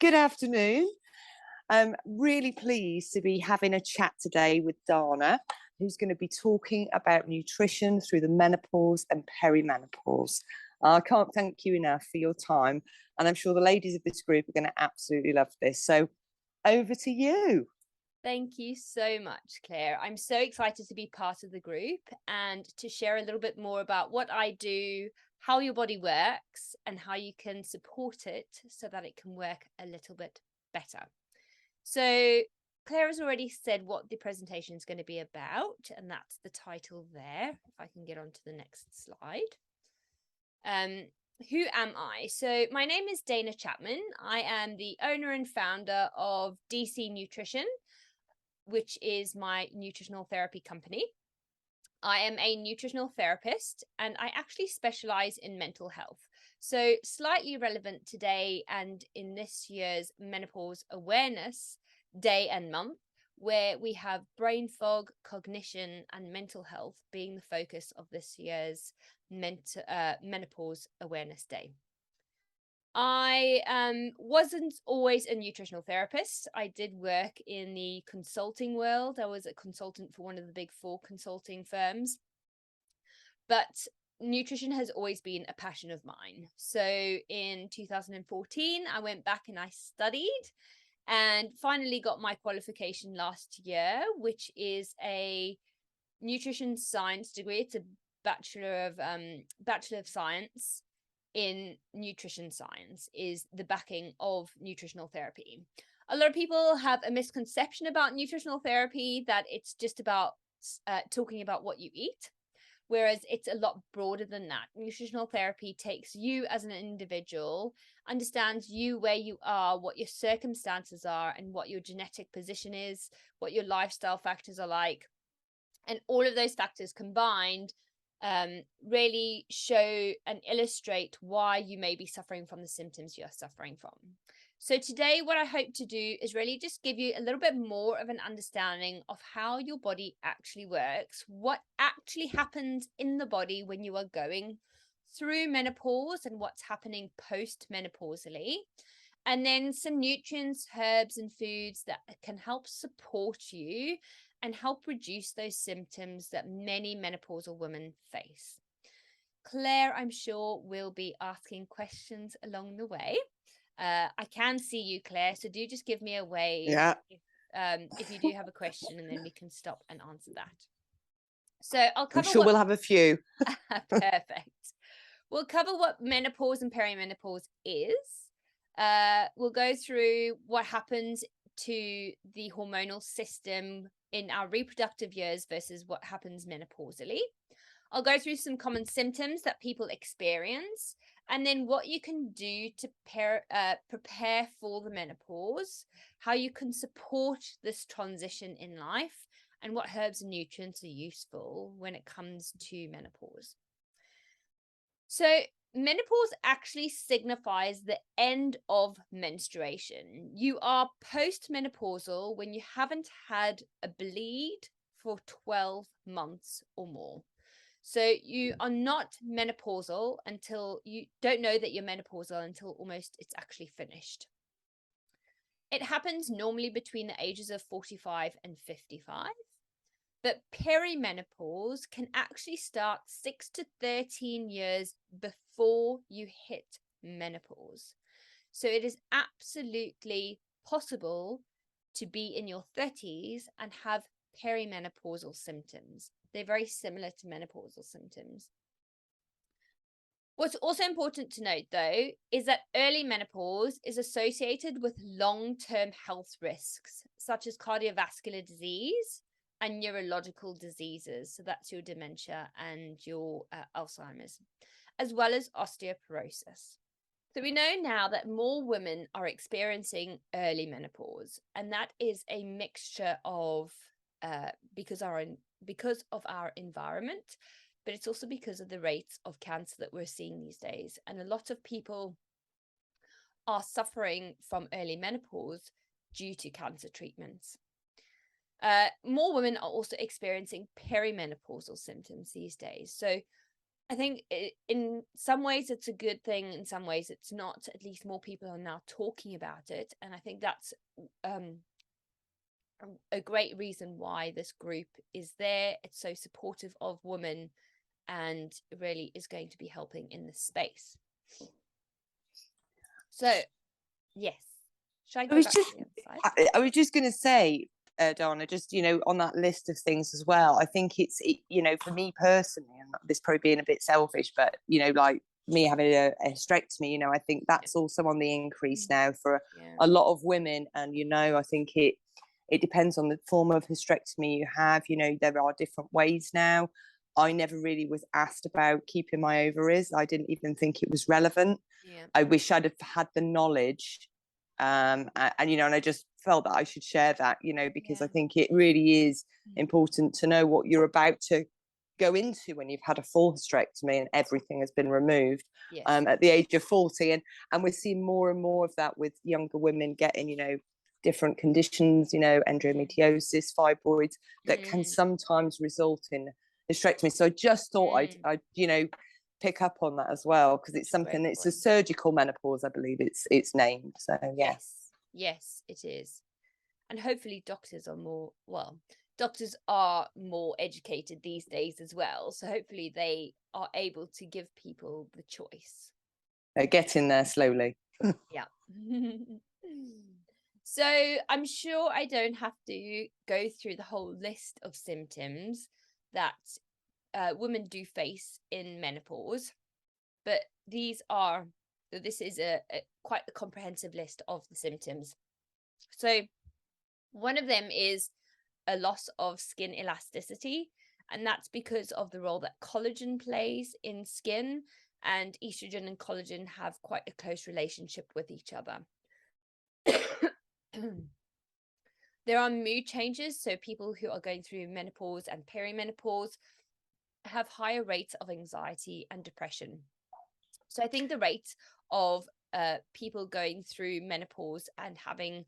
good afternoon. I'm really pleased to be having a chat today with Dana, who's going to be talking about nutrition through the menopause and perimenopause. I can't thank you enough for your time, and I'm sure the ladies of this group are going to absolutely love this. So over to you. Thank you so much, Claire. I'm so excited to be part of the group and to share a little bit more about what I do, how your body works, and how you can support it so that it can work a little bit better. So Claire has already said what the presentation is going to be about, and that's the title there. If I can get on to the next slide. Who am I? So my name is Dana Chapman. I am the owner and founder of DC Nutrition, which is my nutritional therapy company. I am a nutritional therapist and I actually specialize in mental health. So slightly relevant today and in this year's Menopause Awareness Day and Month, where we have brain fog, cognition, and mental health being the focus of this year's Menopause Awareness Day. I wasn't always a nutritional therapist. I did work in the consulting world. I was a consultant for one of the big 4 consulting firms. But nutrition has always been a passion of mine. So in 2014, I went back and I studied and finally got my qualification last year, which is a nutrition science degree. It's a Bachelor of Science in nutrition science, is the backing of nutritional therapy. A lot of people have a misconception about nutritional therapy that it's just about talking about what you eat, whereas it's a lot broader than that. Nutritional therapy takes you as an individual, understands you where you are, what your circumstances are, and what your genetic position is, what your lifestyle factors are like, and all of those factors combined really show and illustrate why you may be suffering from the symptoms you're suffering from. So today, what I hope to do is really just give you a little bit more of an understanding of how your body actually works, what actually happens in the body when you are going through menopause and what's happening post-menopausally, and then some nutrients, herbs, and foods that can help support you and help reduce those symptoms that many menopausal women face. Claire, I'm sure, will be asking questions along the way. I can see you, Claire, so do just give me a wave if you do have a question, and then we can stop and answer that. So I'll cover. I'm sure we'll have a few. Perfect. We'll cover what menopause and perimenopause is. We'll go through what happens to the hormonal system in our reproductive years versus what happens menopausally. I'll go through some common symptoms that people experience, and then what you can do to prepare for the menopause, how you can support this transition in life, and what herbs and nutrients are useful when it comes to menopause. So menopause actually signifies the end of menstruation. You are post-menopausal when you haven't had a bleed for 12 months or more. So you are not menopausal until you don't know that you're menopausal until almost it's actually finished. It happens normally between the ages of 45 and 55. But perimenopause can actually start 6 to 13 years before you hit menopause. So it is absolutely possible to be in your 30s and have perimenopausal symptoms. They're very similar to menopausal symptoms. What's also important to note, though, is that early menopause is associated with long-term health risks, such as cardiovascular disease and neurological diseases. So that's your dementia and your Alzheimer's, as well as osteoporosis. So we know now that more women are experiencing early menopause, and that is a mixture of because of our environment, but it's also because of the rates of cancer that we're seeing these days. And a lot of people are suffering from early menopause due to cancer treatments. More women are also experiencing perimenopausal symptoms these days. So I think in some ways it's a good thing, in some ways it's not. At least more people are now talking about it, and I think that's a great reason why this group is there. It's so supportive of women and really is going to be helping in this space. So yes, should I go back to the other side? I was just going to say, Donna, just, on that list of things as well, I think it's, for me personally, and this probably being a bit selfish, but, like me having a hysterectomy, I think that's also on the increase now for a lot of women. And, I think it depends on the form of hysterectomy you have. There are different ways now. I never really was asked about keeping my ovaries. I didn't even think it was relevant. I wish I'd have had the knowledge. And I just felt that I should share that, because I think it really is important to know what you're about to go into when you've had a full hysterectomy and everything has been removed at the age of 40. And we're seeing more and more of that with younger women getting, different conditions, endometriosis, fibroids, that can sometimes result in hysterectomy. So I just thought I'd pick up on that as well, because it's something, it's a surgical menopause, I believe it's named. So yes it is. And hopefully doctors are more educated these days as well, so hopefully they are able to give people the choice. They're getting there slowly. Yeah. So I'm sure I don't have to go through the whole list of symptoms that women do face in menopause, but this is a quite a comprehensive list of the symptoms. So one of them is a loss of skin elasticity, and that's because of the role that collagen plays in skin, and estrogen and collagen have quite a close relationship with each other. There are mood changes, so people who are going through menopause and perimenopause have higher rates of anxiety and depression. So I think the rate of people going through menopause and having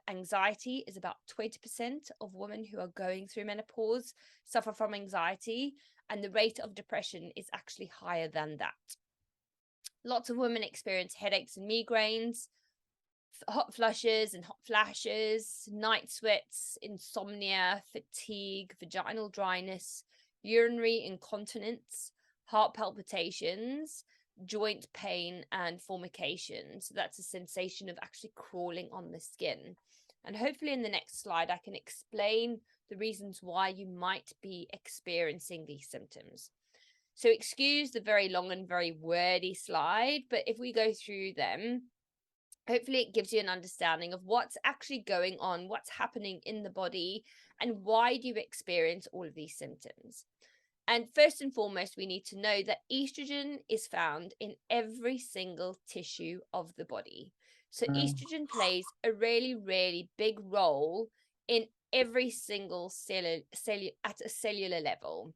anxiety is about 20% of women who are going through menopause suffer from anxiety, and the rate of depression is actually higher than that. Lots of women experience headaches and migraines, hot flushes and hot flashes, night sweats, insomnia, fatigue, vaginal dryness, urinary incontinence, heart palpitations, joint pain, and formication. So that's a sensation of actually crawling on the skin. And hopefully in the next slide, I can explain the reasons why you might be experiencing these symptoms. So excuse the very long and very wordy slide, but if we go through them, hopefully it gives you an understanding of what's actually going on, what's happening in the body, and why do you experience all of these symptoms. And first and foremost, we need to know that estrogen is found in every single tissue of the body. So estrogen plays a really, really big role in every single at a cellular level.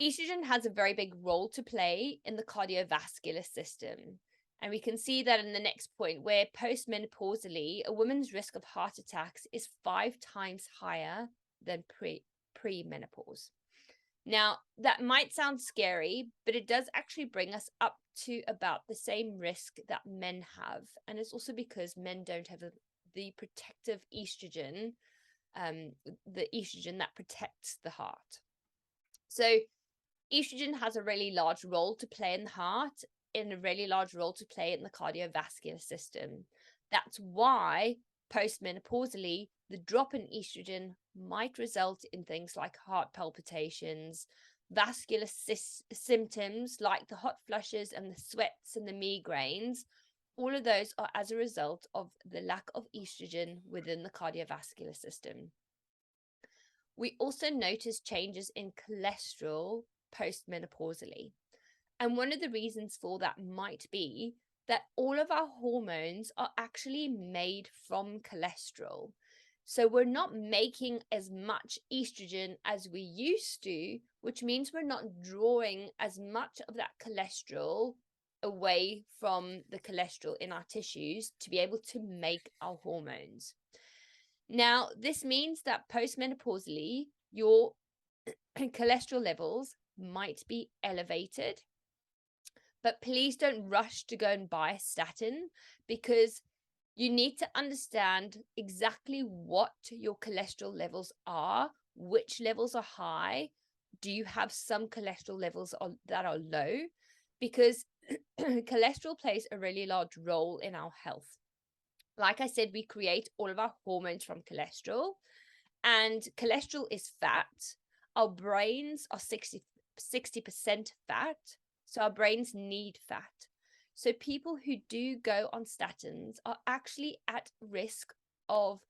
Estrogen has a very big role to play in the cardiovascular system. And we can see that in the next point, where postmenopausally, a woman's risk of heart attacks is 5 times higher than pre-menopause. Now, that might sound scary, but it does actually bring us up to about the same risk that men have. And it's also because men don't have the protective estrogen, the estrogen that protects the heart. So estrogen has a really large role to play in the heart, and a really large role to play in the cardiovascular system. That's why postmenopausally, the drop in estrogen might result in things like heart palpitations, vascular symptoms like the hot flushes and the sweats and the migraines. All of those are as a result of the lack of estrogen within the cardiovascular system. We also notice changes in cholesterol postmenopausally. And one of the reasons for that might be that all of our hormones are actually made from cholesterol. So we're not making as much estrogen as we used to, which means we're not drawing as much of that cholesterol away from the cholesterol in our tissues to be able to make our hormones. Now, this means that postmenopausally, your cholesterol levels might be elevated. But please don't rush to go and buy a statin, because you need to understand exactly what your cholesterol levels are, which levels are high. Do you have some cholesterol levels that are low? Because cholesterol plays a really large role in our health. Like I said, we create all of our hormones from cholesterol, and cholesterol is fat. Our brains are 60% fat, so our brains need fat. So people who do go on statins are actually at risk of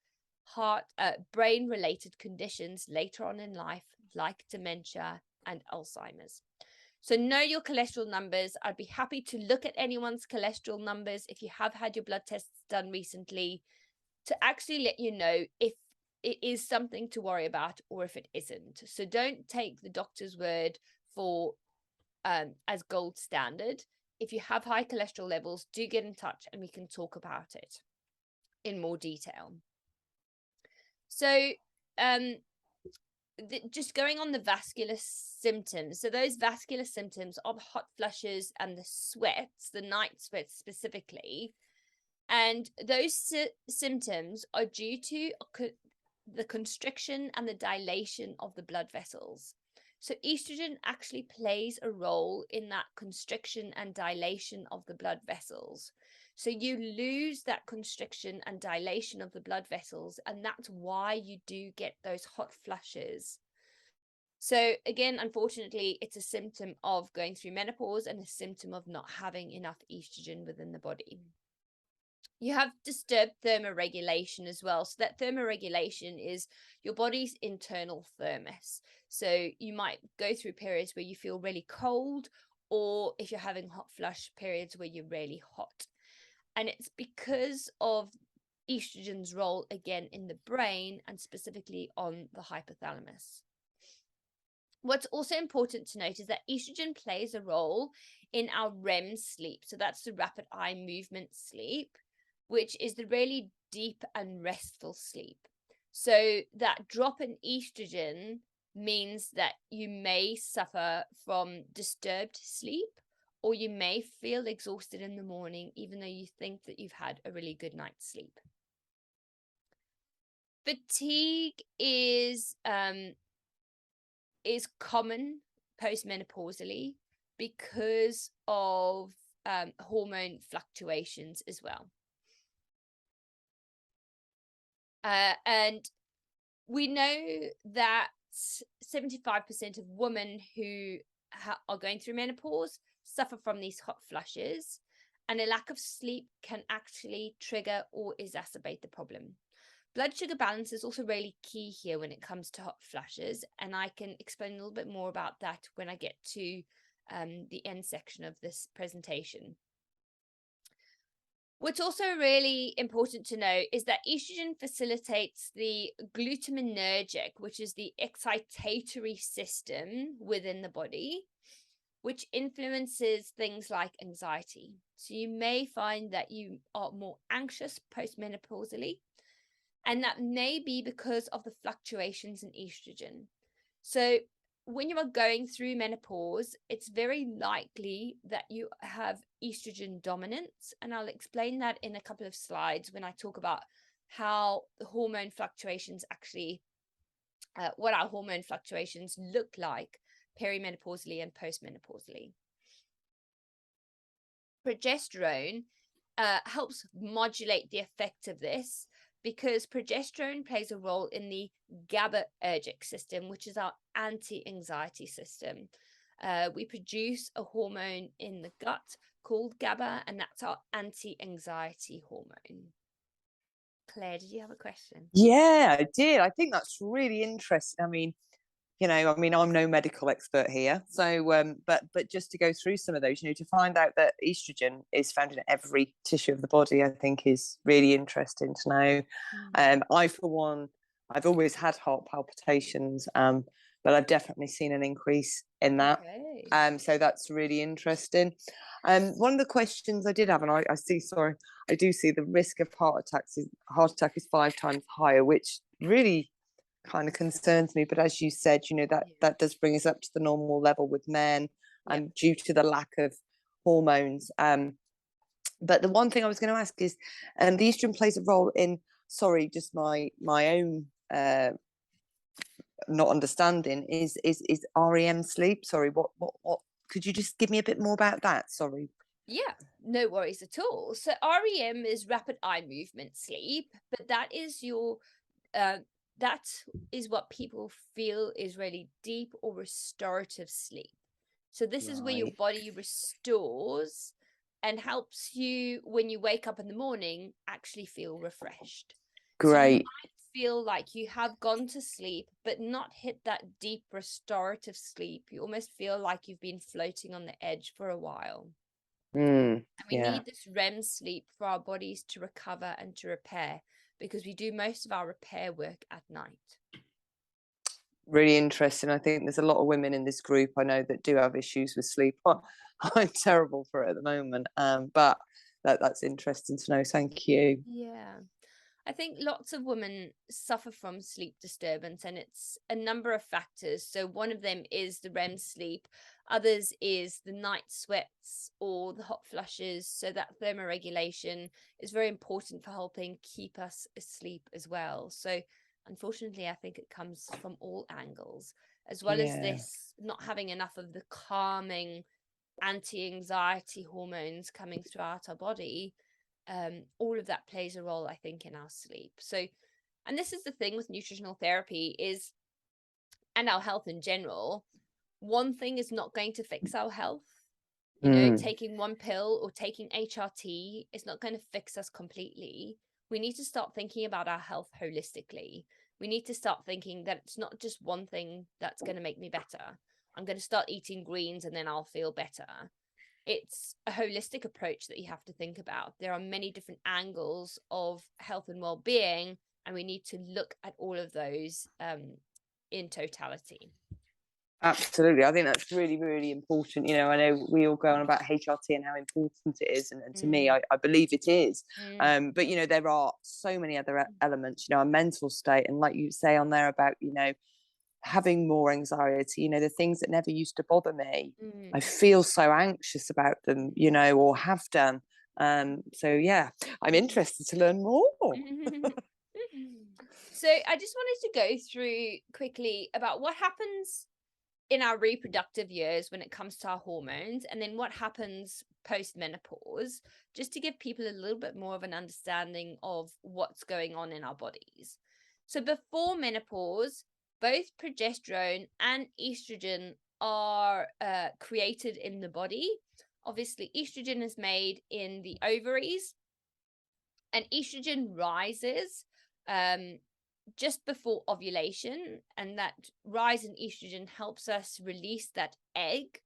brain-related conditions later on in life, like dementia and Alzheimer's. So know your cholesterol numbers. I'd be happy to look at anyone's cholesterol numbers if you have had your blood tests done recently, to actually let you know if it is something to worry about or if it isn't. So don't take the doctor's word for as gold standard. If you have high cholesterol levels, do get in touch and we can talk about it in more detail. So just going on the vascular symptoms. So those vascular symptoms of hot flushes and the sweats, the night sweats specifically, and those symptoms are due to the constriction and the dilation of the blood vessels. So estrogen actually plays a role in that constriction and dilation of the blood vessels. So you lose that constriction and dilation of the blood vessels, and that's why you do get those hot flushes. So again, unfortunately, it's a symptom of going through menopause and a symptom of not having enough estrogen within the body. You have disturbed thermoregulation as well. So that thermoregulation is your body's internal thermos. So you might go through periods where you feel really cold, or if you're having hot flush, periods where you're really hot. And it's because of estrogen's role, again, in the brain and specifically on the hypothalamus. What's also important to note is that estrogen plays a role in our REM sleep. So that's the rapid eye movement sleep, which is the really deep and restful sleep. So that drop in estrogen means that you may suffer from disturbed sleep, or you may feel exhausted in the morning, even though you think that you've had a really good night's sleep. Fatigue is common postmenopausally because of hormone fluctuations as well. And we know that 75% of women who are going through menopause suffer from these hot flushes, and a lack of sleep can actually trigger or exacerbate the problem. Blood sugar balance is also really key here when it comes to hot flushes, and I can explain a little bit more about that when I get to the end section of this presentation. What's also really important to know is that estrogen facilitates the glutaminergic, which is the excitatory system within the body, which influences things like anxiety. So you may find that you are more anxious postmenopausally, and that may be because of the fluctuations in estrogen. So when you are going through menopause, it's very likely that you have estrogen dominance. And I'll explain that in a couple of slides when I talk about how the hormone fluctuations actually, what our hormone fluctuations look like perimenopausally and postmenopausally. Progesterone helps modulate the effect of this, because progesterone plays a role in the GABAergic system, which is our anti-anxiety system. We produce a hormone in the gut called GABA, and that's our anti-anxiety hormone. Claire, did you have a question? Yeah, I did. I think that's really interesting. I mean, I'm no medical expert here, so but just to go through some of those, to find out that estrogen is found in every tissue of the body, I think is really interesting to know. I, for one, I've always had heart palpitations, but I've definitely seen an increase in that. Okay. So that's really interesting. One of the questions I did have, and I do see the risk of heart attack is 5 times higher, which really kind of concerns me. But as you said, that does bring us up to the normal level with men, due to the lack of hormones. But the one thing I was going to ask is, the estrogen plays a role in, sorry, just my own not understanding is REM sleep. Sorry, what could you just give me a bit more about that? Sorry. Yeah, no worries at all. So REM is rapid eye movement sleep, but that is that is what people feel is really deep or restorative sleep. So this is where your Right. body restores and helps you, when you wake up in the morning, actually feel refreshed. So you Great. might feel like you have gone to sleep, but not hit that deep restorative sleep. You almost feel like you've been floating on the edge for a while. And we Yeah. need this REM sleep for our bodies to recover and to repair, because we do most of our repair work at night. Really interesting. I think there's a lot of women in this group I know that do have issues with sleep. I'm terrible for it at the moment, but that's interesting to know. Thank you. Yeah. I think lots of women suffer from sleep disturbance, and it's a number of factors. So one of them is the REM sleep. Others is the night sweats or the hot flushes. So that thermoregulation is very important for helping keep us asleep as well. So unfortunately, I think it comes from all angles, as well as Yeah. this not having enough of the calming anti-anxiety hormones coming throughout our body. All of that plays a role, I think, in our sleep. So, and this is the thing with nutritional therapy is, and our health in general, one thing is not going to fix our health. Taking one pill or taking HRT is not going to fix us completely. We need to start thinking about our health holistically. We need to start thinking that it's not just one thing that's going to make me better. I'm going to start eating greens and then I'll feel better. It's a holistic approach that you have to think about. There are many different angles of health and well-being, and we need to look at all of those in totality. Absolutely. I think that's really, really important. I know we all go on about HRT and how important it is. And to me, I believe it is. But, there are so many other elements, our mental state. And like you say on there about, having more anxiety, the things that never used to bother me. I feel so anxious about them, or have done. So, yeah, I'm interested to learn more. So I just wanted to go through quickly about what happens in our reproductive years when it comes to our hormones, and then what happens post-menopause, just to give people a little bit more of an understanding of what's going on in our bodies. So before menopause, both progesterone and estrogen are created in the body. Obviously, estrogen is made in the ovaries, and estrogen rises just before ovulation, and that rise in estrogen helps us release that egg.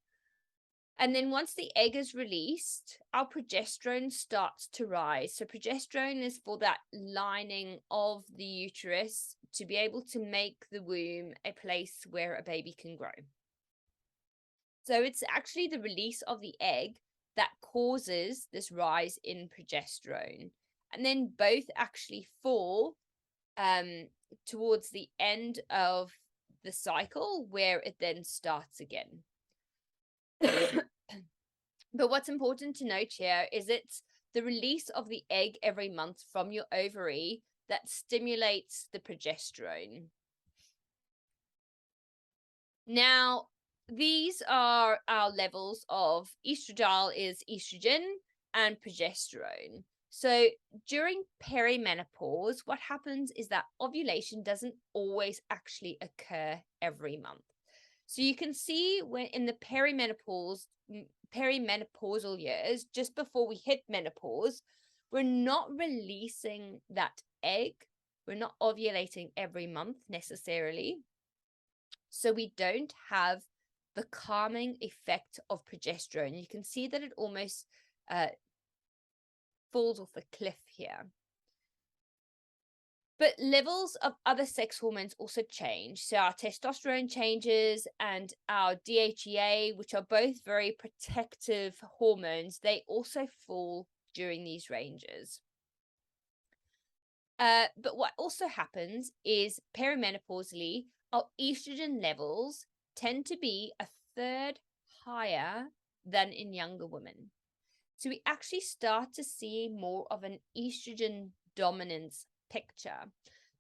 And then once the egg is released, our progesterone starts to rise. So progesterone is for that lining of the uterus to be able to make the womb a place where a baby can grow. So it's actually the release of the egg that causes this rise in progesterone. And then both actually fall towards the end of the cycle, where it then starts again. But what's important to note here is it's the release of the egg every month from your ovary that stimulates the progesterone. Now, these are our levels of estradiol is estrogen and progesterone. So during perimenopause, what happens is that ovulation doesn't always actually occur every month. So you can see when in the perimenopausal years, just before we hit menopause, we're not releasing that egg. We're not ovulating every month necessarily. So we don't have the calming effect of progesterone. You can see that it almost falls off a cliff here. But levels of other sex hormones also change. So our testosterone changes, and our DHEA, which are both very protective hormones, they also fall during these ranges. But what also happens is perimenopausally, our estrogen levels tend to be a third higher than in younger women. So we actually start to see more of an estrogen dominance picture,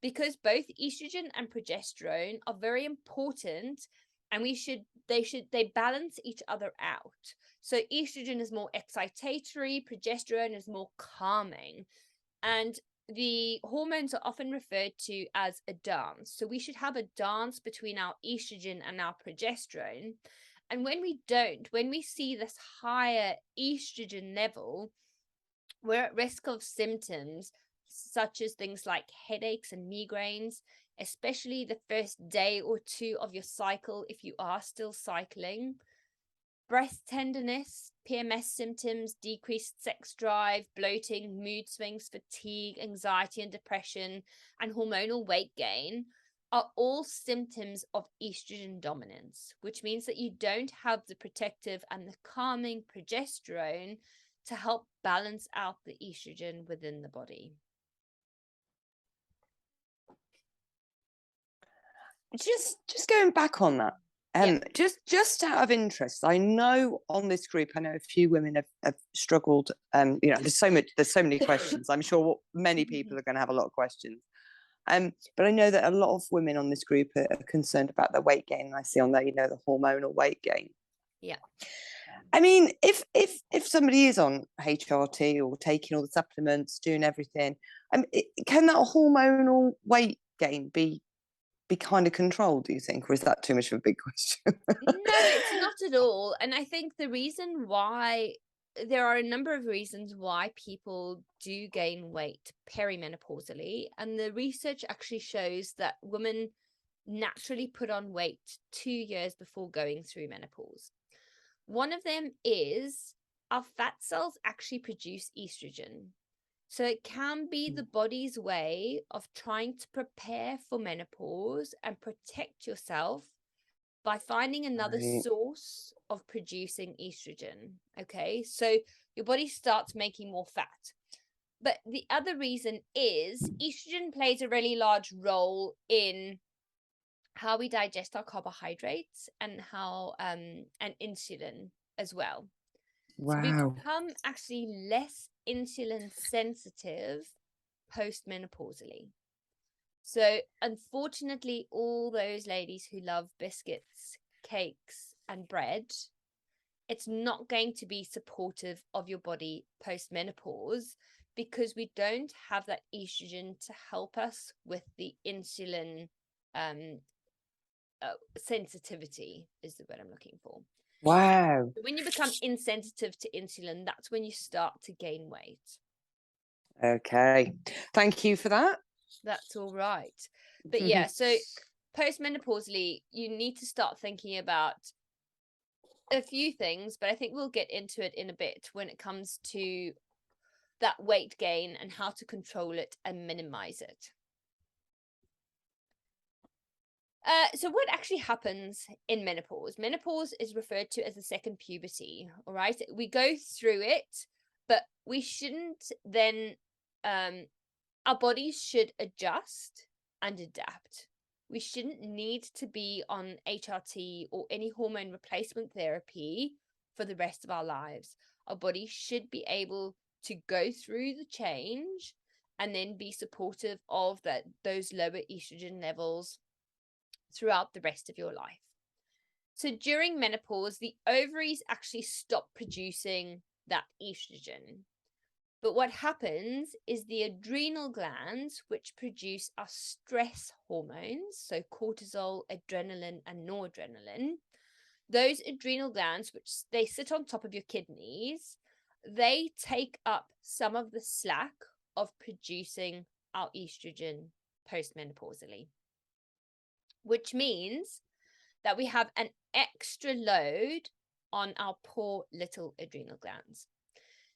because both estrogen and progesterone are very important, and they balance each other out. So estrogen is more excitatory, progesterone is more calming, and the hormones are often referred to as a dance. So we should have a dance between our estrogen and our progesterone. And when we see this higher estrogen level, we're at risk of symptoms such as things like headaches and migraines, especially the first day or two of your cycle if you are still cycling. Breast tenderness, PMS symptoms, decreased sex drive, bloating, mood swings, fatigue, anxiety and depression, and hormonal weight gain are all symptoms of estrogen dominance, which means that you don't have the protective and the calming progesterone to help balance out the estrogen within the body. Just going back on that, just out of interest, I know on this group, I know a few women have struggled. There's so many questions. I'm sure many people are going to have a lot of questions. But I know that a lot of women on this group are concerned about their weight gain. I see on there, the hormonal weight gain. Yeah. I mean, if somebody is on HRT or taking all the supplements, doing everything, can that hormonal weight gain be kind of controlled, do you think, or is that too much of a big question? No, it's not at all. And I think there are a number of reasons why people do gain weight perimenopausally, and the research actually shows that women naturally put on weight 2 years before going through menopause. One of them is our fat cells actually produce estrogen. So it can be the body's way of trying to prepare for menopause and protect yourself by finding another source of producing estrogen. Okay, so your body starts making more fat. But the other reason is estrogen plays a really large role in how we digest our carbohydrates and and insulin as well. Wow. So we become actually less insulin sensitive postmenopausally. So unfortunately, all those ladies who love biscuits, cakes, and bread, it's not going to be supportive of your body postmenopause, because we don't have that estrogen to help us with the insulin sensitivity is the word I'm looking for. Wow. When you become insensitive to insulin, that's when you start to gain weight. Okay. Thank you for that. That's all right. But yeah, so postmenopausally, you need to start thinking about a few things, but I think we'll get into it in a bit when it comes to that weight gain and how to control it and minimize it. So what actually happens in menopause? Menopause is referred to as the second puberty, all right? We go through it, but we shouldn't then, our bodies should adjust and adapt. We shouldn't need to be on HRT or any hormone replacement therapy for the rest of our lives. Our body should be able to go through the change and then be supportive of those lower estrogen levels throughout the rest of your life. So during menopause, the ovaries actually stop producing that estrogen. But what happens is the adrenal glands, which produce our stress hormones, so cortisol, adrenaline, and noradrenaline, those adrenal glands, which they sit on top of your kidneys, they take up some of the slack of producing our estrogen postmenopausally, which means that we have an extra load on our poor little adrenal glands.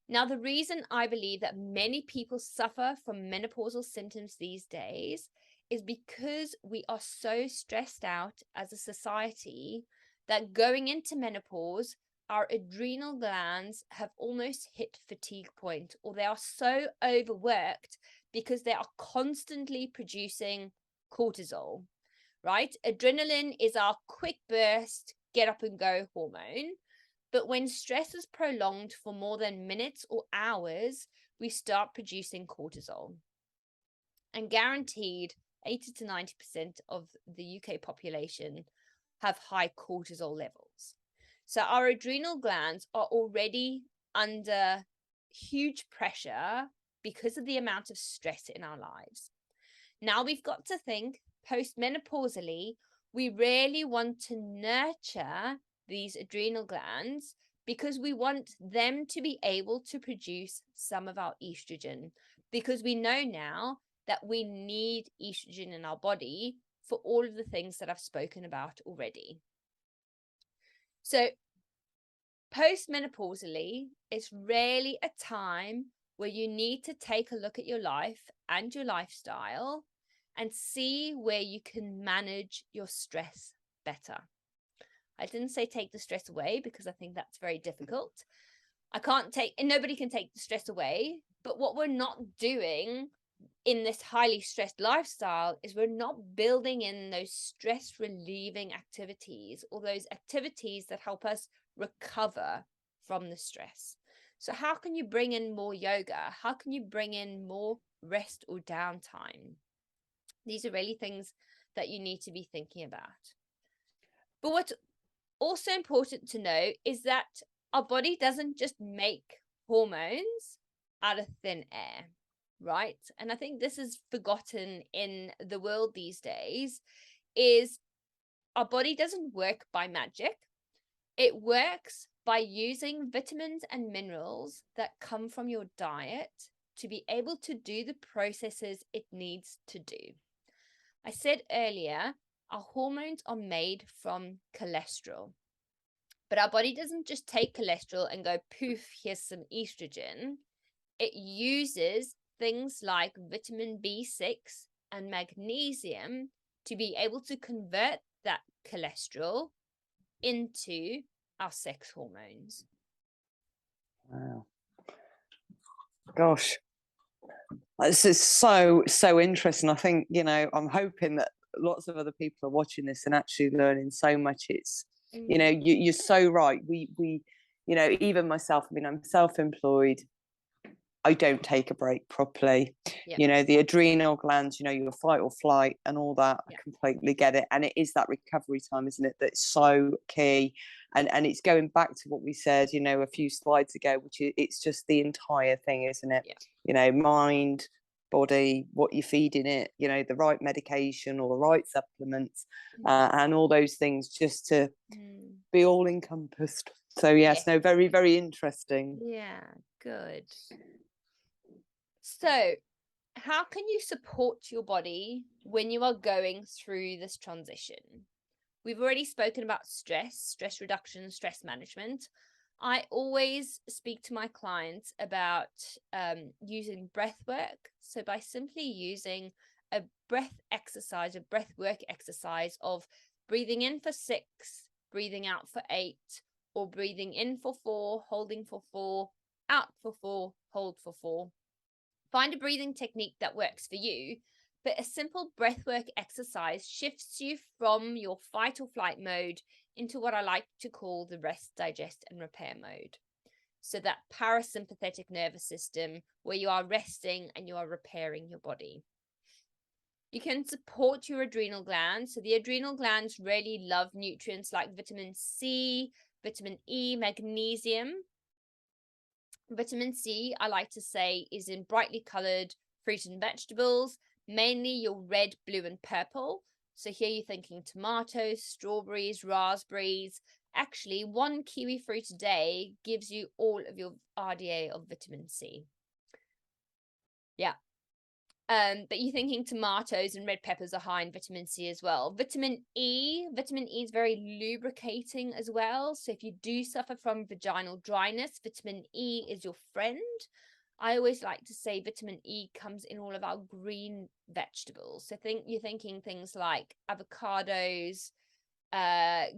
Now, the reason I believe that many people suffer from menopausal symptoms these days is because we are so stressed out as a society that going into menopause, our adrenal glands have almost hit fatigue point, or they are so overworked because they are constantly producing cortisol, right? Adrenaline is our quick burst, get up and go hormone. But when stress is prolonged for more than minutes or hours, we start producing cortisol. And guaranteed 80 to 90% of the UK population have high cortisol levels. So our adrenal glands are already under huge pressure because of the amount of stress in our lives. Now we've got to think postmenopausally, we really want to nurture these adrenal glands because we want them to be able to produce some of our estrogen, because we know now that we need estrogen in our body for all of the things that I've spoken about already. So postmenopausally is really a time where you need to take a look at your life and your lifestyle and see where you can manage your stress better. I didn't say take the stress away because I think that's very difficult. Nobody can take the stress away, but what we're not doing in this highly stressed lifestyle is we're not building in those stress relieving activities, or those activities that help us recover from the stress. So how can you bring in more yoga? How can you bring in more rest or downtime? These are really things that you need to be thinking about. But what's also important to know is that our body doesn't just make hormones out of thin air, right? And I think this is forgotten in the world these days, is our body doesn't work by magic. It works by using vitamins and minerals that come from your diet to be able to do the processes it needs to do. I said earlier, our hormones are made from cholesterol, but our body doesn't just take cholesterol and go, poof, here's some estrogen. It uses things like vitamin B6 and magnesium to be able to convert that cholesterol into our sex hormones. Wow. Gosh. This is so interesting. I think, I'm hoping that lots of other people are watching this and actually learning so much. It's, you're so right. We, even myself, I'm self-employed. I don't take a break properly. Yep. The adrenal glands, your fight or flight and all that. Yep. I completely get it. And it is that recovery time, isn't it? That's so key. And it's going back to what we said, a few slides ago, which it's just the entire thing, isn't it? Yep. Mind, body, what you're feeding it, the right medication or the right supplements, and all those things, just to be all encompassed. So yes, no, very, very interesting. Yeah, good. So how can you support your body when you are going through this transition? We've already spoken about stress reduction, stress management. I always speak to my clients about using breath work. So by simply using a breath work exercise of breathing in for 6, breathing out for 8, or breathing in for 4, holding for 4, out for 4, hold for 4. Find a breathing technique that works for you, but a simple breathwork exercise shifts you from your fight or flight mode into what I like to call the rest, digest, and repair mode. So that parasympathetic nervous system where you are resting and you are repairing your body. You can support your adrenal glands. So the adrenal glands really love nutrients like vitamin C, vitamin E, magnesium. Vitamin C, I like to say, is in brightly colored fruit and vegetables, mainly your red, blue, and purple. So here you're thinking tomatoes, strawberries, raspberries. Actually, 1 kiwi fruit a day gives you all of your RDA of vitamin C. Yeah. But you're thinking tomatoes and red peppers are high in vitamin C as well. Vitamin E is very lubricating as well. So if you do suffer from vaginal dryness, vitamin E is your friend. I always like to say vitamin E comes in all of our green vegetables. So you're thinking things like avocados,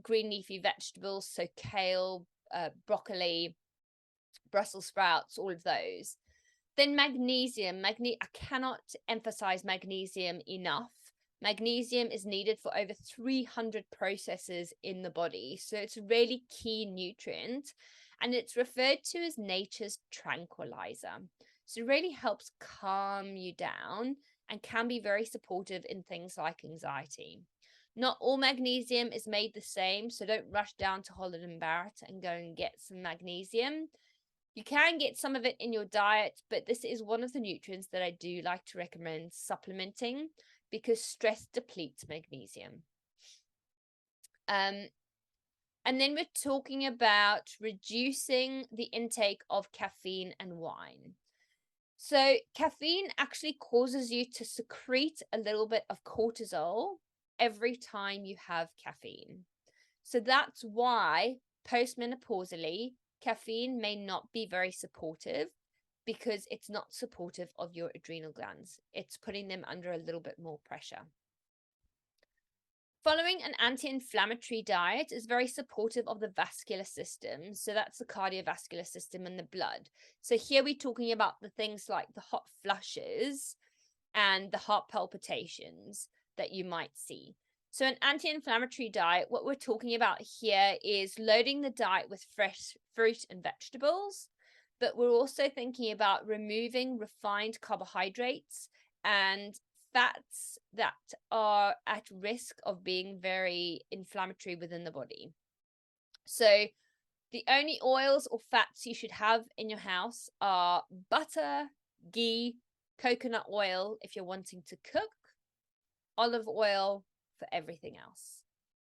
green leafy vegetables, so kale, broccoli, Brussels sprouts, all of those. Then magnesium. I cannot emphasize magnesium enough. Magnesium is needed for over 300 processes in the body. So it's a really key nutrient, and it's referred to as nature's tranquilizer. So it really helps calm you down and can be very supportive in things like anxiety. Not all magnesium is made the same, so don't rush down to Holland & Barrett and go and get some magnesium. You can get some of it in your diet, but this is one of the nutrients that I do like to recommend supplementing because stress depletes magnesium. And then we're talking about reducing the intake of caffeine and wine. So caffeine actually causes you to secrete a little bit of cortisol every time you have caffeine. So that's why postmenopausally, caffeine may not be very supportive because it's not supportive of your adrenal glands. It's putting them under a little bit more pressure. Following an anti-inflammatory diet is very supportive of the vascular system. So that's the cardiovascular system and the blood. So here we're talking about the things like the hot flushes and the heart palpitations that you might see. So an anti-inflammatory diet, what we're talking about here is loading the diet with fresh fruit and vegetables, but we're also thinking about removing refined carbohydrates and fats that are at risk of being very inflammatory within the body. So the only oils or fats you should have in your house are butter, ghee, coconut oil if you're wanting to cook, olive oil for everything else.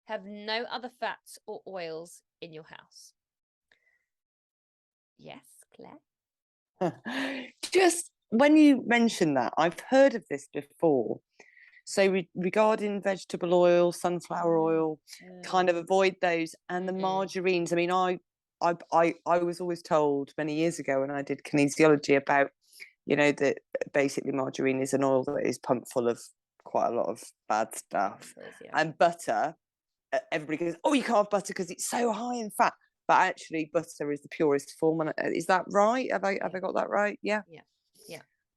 Have no other fats or oils in your house. Yes, Claire? Just when you mention that, I've heard of this before. So regarding vegetable oil, sunflower oil, kind of avoid those. And the margarines, I mean, I was always told many years ago when I did kinesiology about, that basically margarine is an oil that is pumped full of quite a lot of bad stuff. And butter, everybody goes, oh, you can't have butter because it's so high in fat. But actually, butter is the purest form. Is that right? Have I got that right? Yeah.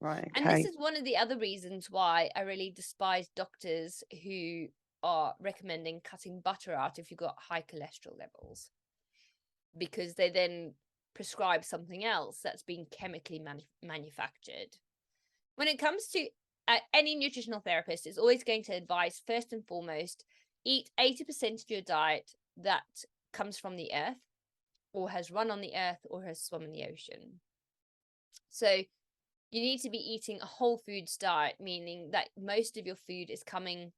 Right. Okay. And this is one of the other reasons why I really despise doctors who are recommending cutting butter out if you've got high cholesterol levels, because they then prescribe something else that's been chemically manufactured. When it comes to any nutritional therapist is always going to advise, first and foremost, eat 80% of your diet that comes from the earth or has run on the earth or has swum in the ocean. So you need to be eating a whole foods diet, meaning that most of your food is coming,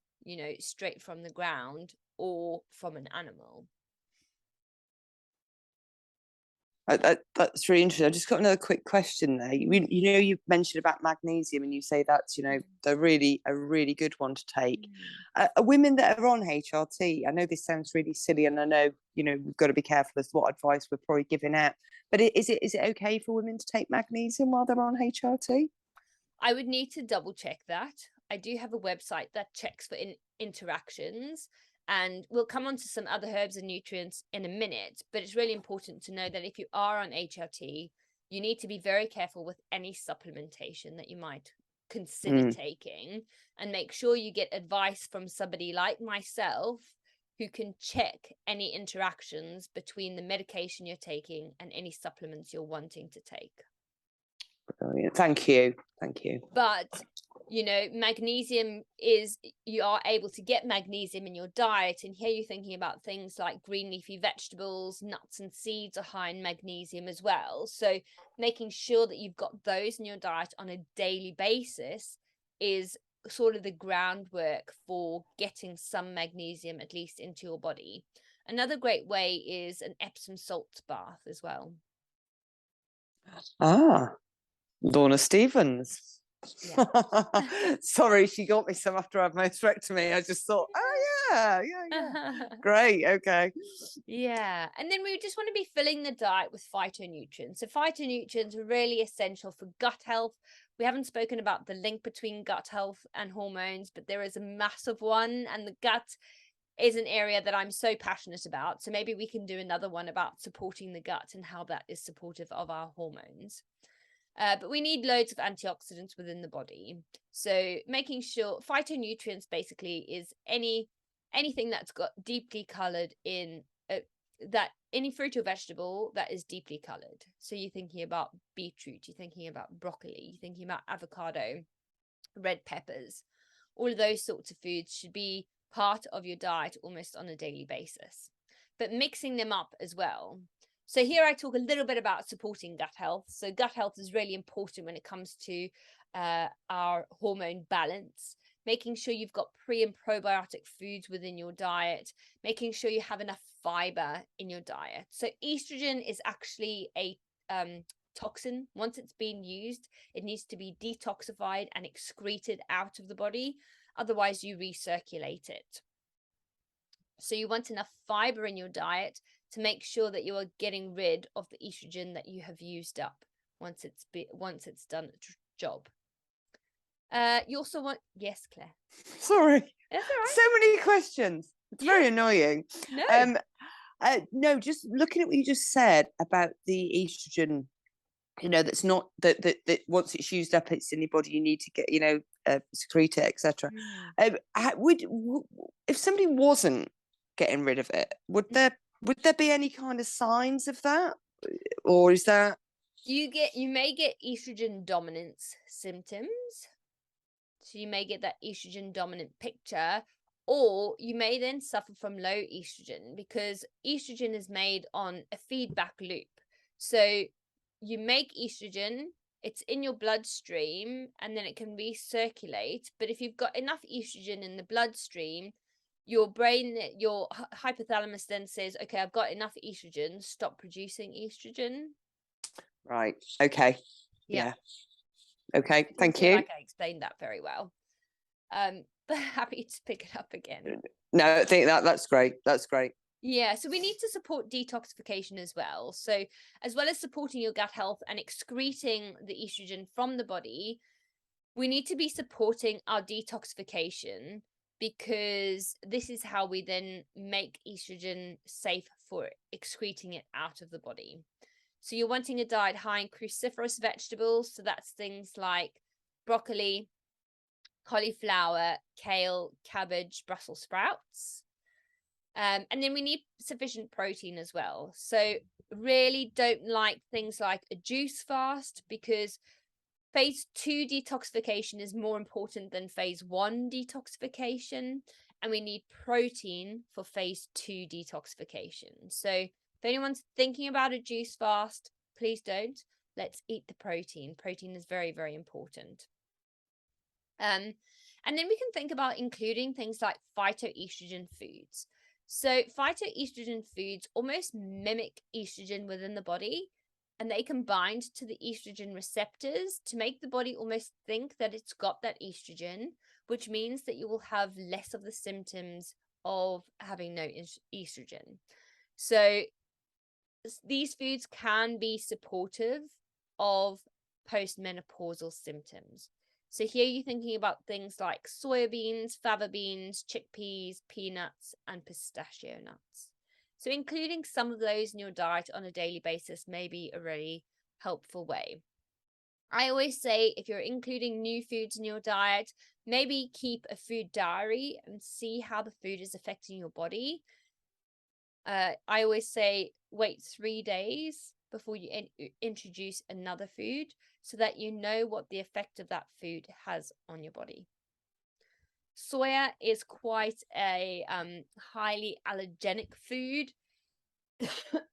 straight from the ground or from an animal. That's really interesting. I just got another quick question there. You mentioned about magnesium, and you say that's a really good one to take. Women that are on HRT, I know this sounds really silly, and I know we've got to be careful as to what advice we're probably giving out. But is it okay for women to take magnesium while they're on HRT? I would need to double check that. I do have a website that checks for interactions. And we'll come on to some other herbs and nutrients in a minute, but it's really important to know that if you are on HRT, you need to be very careful with any supplementation that you might consider taking, and make sure you get advice from somebody like myself who can check any interactions between the medication you're taking and any supplements you're wanting to take. Brilliant. Thank you. But magnesium you are able to get magnesium in your diet, and here you're thinking about things like green leafy vegetables, nuts and seeds are high in magnesium as well. So making sure that you've got those in your diet on a daily basis is sort of the groundwork for getting some magnesium at least into your body. Another great way is an Epsom salt bath as well. Lorna Stevens. Yeah. Sorry, she got me some after I had my hysterectomy. I just thought, yeah. Great, okay. Yeah, and then we just want to be filling the diet with phytonutrients. So phytonutrients are really essential for gut health. We haven't spoken about the link between gut health and hormones, but there is a massive one, and the gut is an area that I'm so passionate about. So maybe we can do another one about supporting the gut and how that is supportive of our hormones. But we need loads of antioxidants within the body. So making sure phytonutrients basically is anything that's got deeply colored in that any fruit or vegetable that is deeply colored. So you're thinking about beetroot, you're thinking about broccoli, you're thinking about avocado, red peppers. All of those sorts of foods should be part of your diet almost on a daily basis, but mixing them up as well. So here I talk a little bit about supporting gut health. So gut health is really important when it comes to our hormone balance, making sure you've got pre and probiotic foods within your diet, making sure you have enough fiber in your diet. So estrogen is actually a toxin. Once it's been used, it needs to be detoxified and excreted out of the body. Otherwise, you recirculate it. So you want enough fiber in your diet to make sure that you are getting rid of the estrogen that you have used up once it's done its job. You also want, yes, Claire. Sorry. That's all right. So many questions. It's very annoying. No. No, just looking at what you just said about the estrogen, that's not that once it's used up, it's in your body, you need to get, secrete it, etc. If somebody wasn't getting rid of it, would there be any kind of signs of that, or is that you may get estrogen dominance symptoms? So you may get that estrogen dominant picture, or you may then suffer from low estrogen, because estrogen is made on a feedback loop. So you make estrogen, it's in your bloodstream, and then it can recirculate. But if you've got enough estrogen in the bloodstream, your brain, your hypothalamus then says, okay, I've got enough estrogen, stop producing estrogen. Right. Okay. Yeah. Okay. Thank I you. like I explained that very well. But happy to pick it up again. No, I think that's great. That's great. Yeah, so we need to support detoxification as well. So as well as supporting your gut health and excreting the estrogen from the body, we need to be supporting our detoxification, because this is how we then make estrogen safe for excreting it out of the body. So you're wanting a diet high in cruciferous vegetables. So that's things like broccoli, cauliflower, kale, cabbage, Brussels sprouts. And then we need sufficient protein as well. So really don't like things like a juice fast, because phase 2 detoxification is more important than phase 1 detoxification. And we need protein for phase 2 detoxification. So if anyone's thinking about a juice fast, please don't. Let's eat the protein. Protein is very, very important. And then we can think about including things like phytoestrogen foods. So phytoestrogen foods almost mimic estrogen within the body, and they can bind to the estrogen receptors to make the body almost think that it's got that estrogen, which means that you will have less of the symptoms of having no estrogen. So these foods can be supportive of postmenopausal symptoms. So here you're thinking about things like soybeans, fava beans, chickpeas, peanuts, and pistachio nuts. So including some of those in your diet on a daily basis may be a really helpful way. I always say, if you're including new foods in your diet, maybe keep a food diary and see how the food is affecting your body. I always say wait 3 days before you introduce another food, so that you know what the effect of that food has on your body. Soya is quite a highly allergenic food.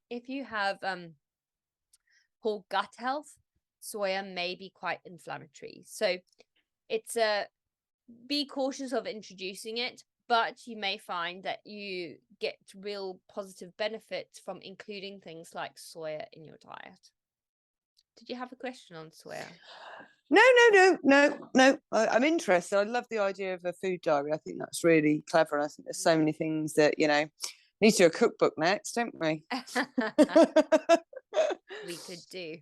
If you have poor gut health, soya may be quite inflammatory. So it's be cautious of introducing it, but you may find that you get real positive benefits from including things like soya in your diet. Did you have a question on soya? No. I'm interested. I love the idea of a food diary. I think that's really clever. And I think there's so many things that, need to do a cookbook next, don't we? We could do.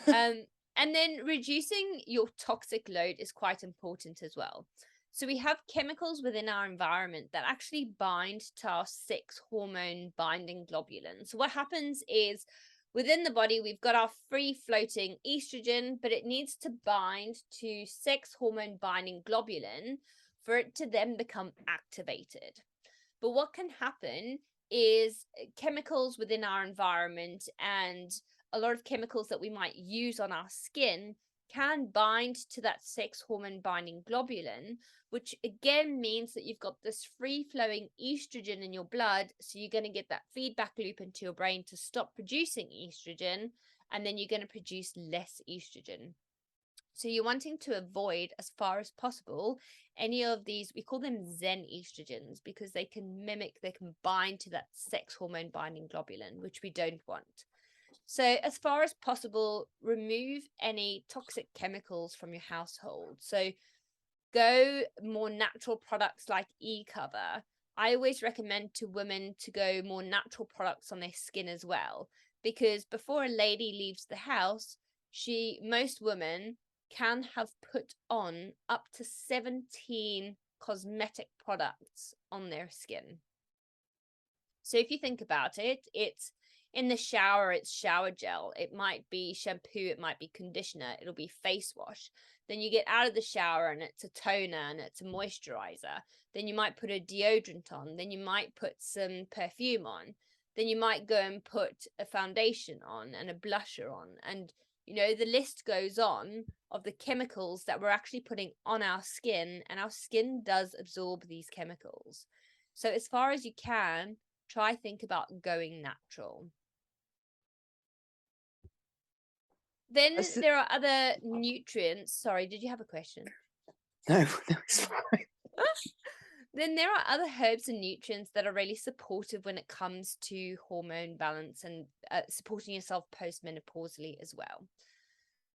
And then reducing your toxic load is quite important as well. So we have chemicals within our environment that actually bind to our sex hormone binding globulin. So what happens is within the body, we've got our free floating estrogen, but it needs to bind to sex hormone binding globulin for it to then become activated. But what can happen is chemicals within our environment and a lot of chemicals that we might use on our skin can bind to that sex hormone binding globulin, which again means that you've got this free flowing estrogen in your blood. So you're going to get that feedback loop into your brain to stop producing estrogen, and then you're going to produce less estrogen. So you're wanting to avoid, as far as possible, any of these, we call them Zen estrogens, because they can bind to that sex hormone binding globulin, which we don't want. So as far as possible, remove any toxic chemicals from your household. So go more natural products like e-cover. I always recommend to women to go more natural products on their skin as well, because before a lady leaves the house, most women can have put on up to 17 cosmetic products on their skin. So if you think about it, it's in the shower, it's shower gel. It might be shampoo, it might be conditioner, it'll be face wash. Then you get out of the shower and it's a toner and it's a moisturizer. Then you might put a deodorant on. Then you might put some perfume on. Then you might go and put a foundation on and a blusher on. And, you know, the list goes on of the chemicals that we're actually putting on our skin. And our skin does absorb these chemicals. So as far as you can, try think about going natural. Then there are other nutrients. Sorry, did you have a question? No, it's fine. Then there are other herbs and nutrients that are really supportive when it comes to hormone balance and supporting yourself postmenopausally as well.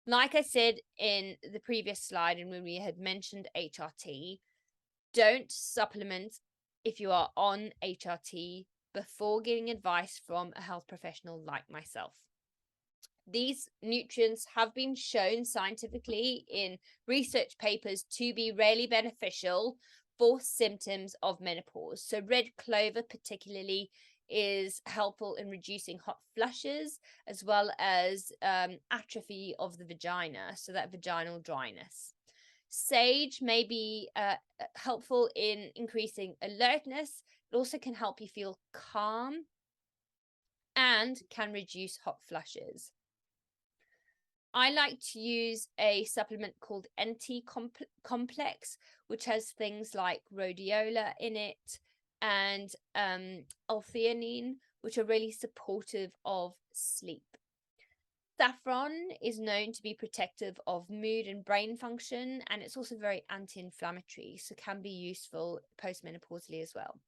Like I said in the previous slide, and when we had mentioned HRT, don't supplement if you are on HRT before getting advice from a health professional like myself. These nutrients have been shown scientifically in research papers to be really beneficial for symptoms of menopause. So red clover particularly is helpful in reducing hot flushes, as well as atrophy of the vagina, so that vaginal dryness. Sage may be helpful in increasing alertness. It also can help you feel calm and can reduce hot flushes. I like to use a supplement called Anti-Complex, which has things like rhodiola in it and L-theanine, which are really supportive of sleep. Saffron is known to be protective of mood and brain function, and it's also very anti-inflammatory, so can be useful postmenopausally as well.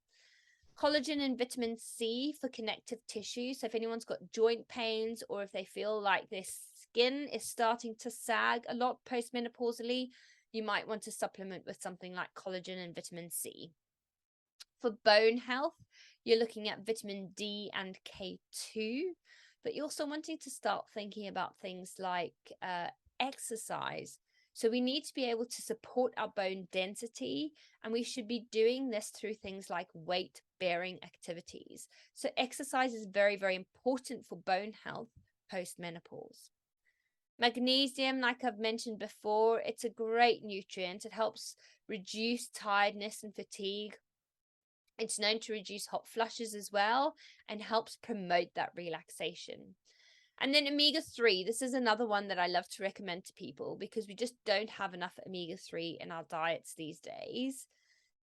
Collagen and vitamin C for connective tissue. So if anyone's got joint pains or if they feel like their skin is starting to sag a lot postmenopausally, you might want to supplement with something like collagen and vitamin C. For bone health, you're looking at vitamin D and K2, but you're also wanting to start thinking about things like exercise. So we need to be able to support our bone density, and we should be doing this through things like weight-bearing activities. So exercise is very, very important for bone health post-menopause. Magnesium, like I've mentioned before, it's a great nutrient. It helps reduce tiredness and fatigue. It's known to reduce hot flushes as well and helps promote that relaxation. And then omega-3, this is another one that I love to recommend to people because we just don't have enough omega-3 in our diets these days.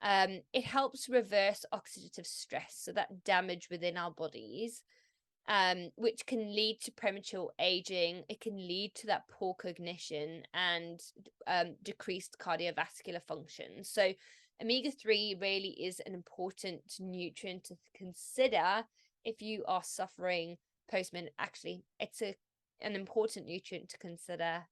It helps reverse oxidative stress, so that damage within our bodies, which can lead to premature aging. It can lead to that poor cognition and decreased cardiovascular function. So omega-3 really is an important nutrient to consider if you are suffering postmenopause. Actually, it's an important nutrient to consider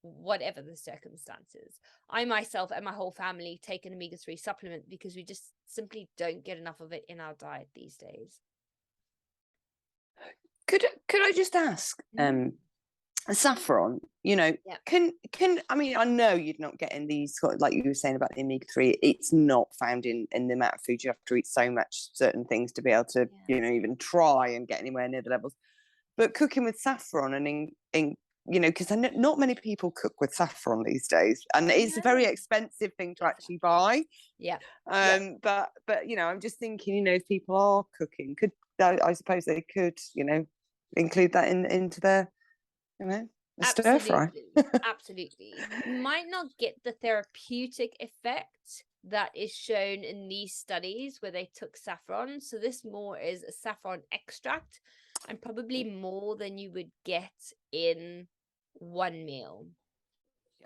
whatever the circumstances. I myself and my whole family take an omega-3 supplement because we just simply don't get enough of it in our diet these days. Could I just ask, saffron, you know, Yeah. can I mean, I know you're not getting these sort of, like you were saying about the omega-3, it's not found in the amount of food. You have to eat so much certain things to be able to, Yeah. you know, even try and get anywhere near the levels. But cooking with saffron and in you know, because not many people cook with saffron these days, and it's a very expensive thing to actually buy. Yeah. But you know, I'm just thinking, you know, if people are cooking, could I suppose they could, you know, include that into their, you know, a stir fry. Absolutely. You might not get the therapeutic effect that is shown in these studies where they took saffron. So this more is a saffron extract, and probably more than you would get in one meal.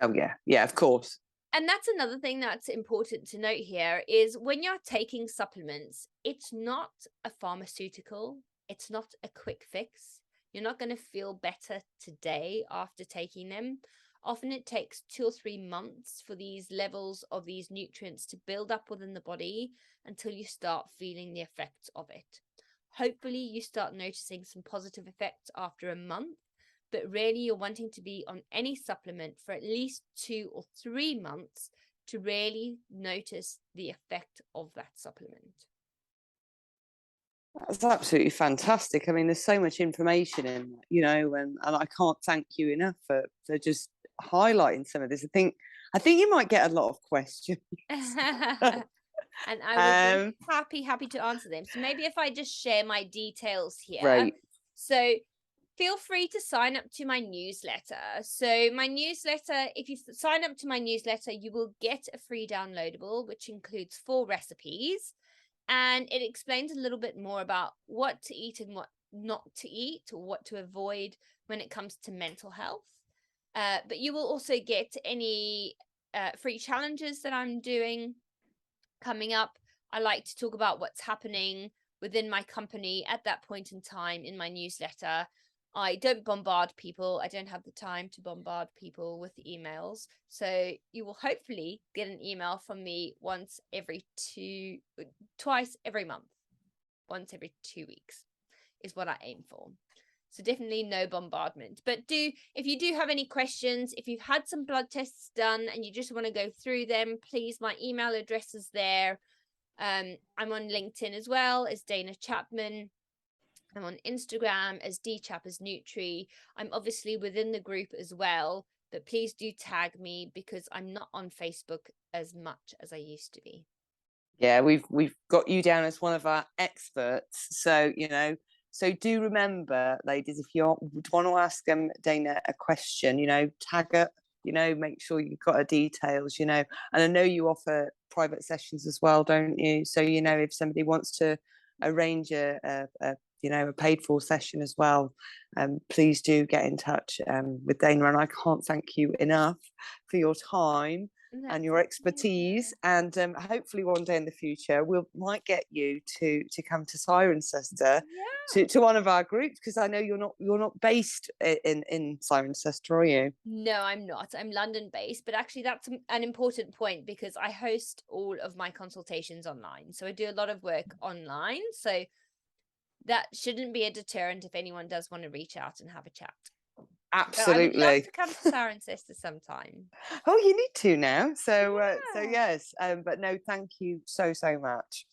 Oh yeah, of course. And that's another thing that's important to note here is when you're taking supplements, it's not a pharmaceutical, it's not a quick fix. You're not going to feel better today after taking them. Often it takes 2 or 3 months for these levels of these nutrients to build up within the body until you start feeling the effects of it. Hopefully you start noticing some positive effects after a month, but really you're wanting to be on any supplement for at least 2 or 3 months to really notice the effect of that supplement. That's absolutely fantastic. I mean, there's so much information in that, you know, and I can't thank you enough for just highlighting some of this. I think you might get a lot of questions. And I would be happy to answer them. So maybe if I just share my details here. Right. So feel free to sign up to my newsletter. So my newsletter, if you sign up to my newsletter, you will get a free downloadable, which includes 4 recipes. And it explains a little bit more about what to eat and what not to eat, or what to avoid when it comes to mental health. But you will also get any free challenges that I'm doing coming up. I like to talk about what's happening within my company at that point in time in my newsletter. I don't bombard people. I don't have the time to bombard people with emails. So you will hopefully get an email from me twice every month. Once every 2 weeks is what I aim for. So definitely no bombardment. But if you do have any questions, if you've had some blood tests done and you just want to go through them, please, my email address is there. I'm on LinkedIn as well as Dana Chapman. I'm on Instagram as dchappersnutri. I'm obviously within the group as well, but please do tag me because I'm not on Facebook as much as I used to be. Yeah, we've got you down as one of our experts. So, you know, so do remember, ladies, if you want to ask Dana a question, you know, tag her, you know, make sure you've got her details, you know. And I know you offer private sessions as well, don't you? So, you know, if somebody wants to arrange a you know, a paid for session as well, please do get in touch with Dana. And I can't thank you enough for your time and your expertise, and hopefully one day in the future might get you to come to Cirencester, to one of our groups, because I know you're not based in Cirencester, are you? No, I'm not. I'm London based, but actually that's an important point because I host all of my consultations online. So I do a lot of work online. So that shouldn't be a deterrent if anyone does want to reach out and have a chat. Absolutely. I would love to come to Cirencester sometime. Oh, you need to now. So yes. But no, thank you so much.